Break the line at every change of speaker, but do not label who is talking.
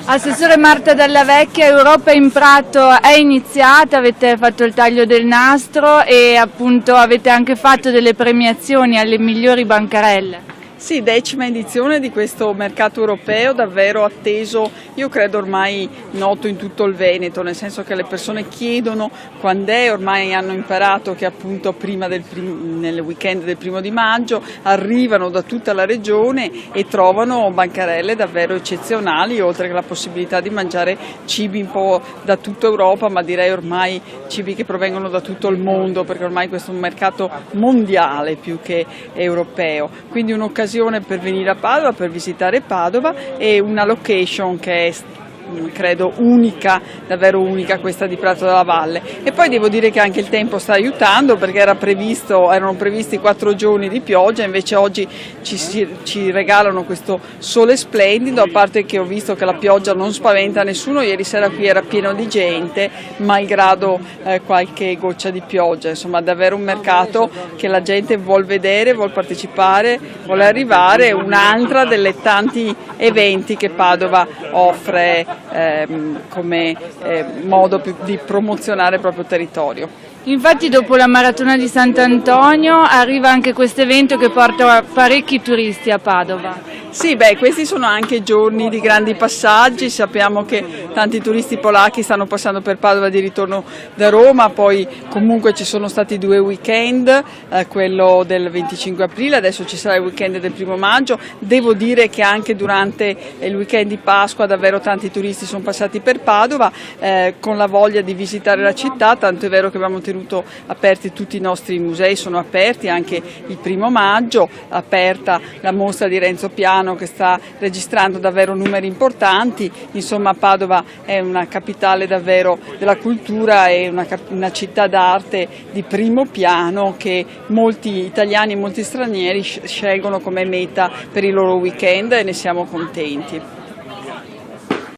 Assessore Marta Dalla Vecchia, Europa in Prato è iniziata, avete fatto il taglio del nastro e appunto avete anche fatto delle premiazioni alle migliori bancarelle.
Sì, 10ª edizione di questo mercato europeo davvero atteso, io credo ormai noto in tutto il Veneto, nel senso che le persone chiedono quando è, ormai hanno imparato che appunto prima nel weekend del 1° di maggio arrivano da tutta la regione e trovano bancarelle davvero eccezionali, oltre che la possibilità di mangiare cibi un po' da tutta Europa, ma direi ormai cibi che provengono da tutto il mondo, perché ormai questo è un mercato mondiale più che europeo, quindi un'occasione per venire a Padova, per visitare Padova e una location che è credo unica, davvero unica questa di Prato della Valle. E poi devo dire che anche il tempo sta aiutando, perché erano previsti 4 giorni di pioggia, invece oggi ci regalano questo sole splendido, a parte che ho visto che la pioggia non spaventa nessuno, ieri sera qui era pieno di gente malgrado qualche goccia di pioggia, insomma davvero un mercato che la gente vuol vedere, vuol partecipare, vuole arrivare, un'altra delle tanti eventi che Padova offre come modo di promozionare il proprio territorio.
Infatti dopo la maratona di Sant'Antonio arriva anche questo evento che porta parecchi turisti a Padova.
Sì, questi sono anche giorni di grandi passaggi, sappiamo che tanti turisti polacchi stanno passando per Padova di ritorno da Roma, poi comunque ci sono stati 2 weekend, quello del 25 aprile, adesso ci sarà il weekend del 1° maggio, devo dire che anche durante il weekend di Pasqua davvero tanti turisti sono passati per Padova con la voglia di visitare la città, tanto è vero che abbiamo tenuto aperti tutti i nostri musei, sono aperti anche il 1° maggio, aperta la mostra di Renzo Piano che sta registrando davvero numeri importanti, insomma Padova è una capitale davvero della cultura e una città d'arte di primo piano che molti italiani e molti stranieri scelgono come meta per i loro weekend e ne siamo contenti.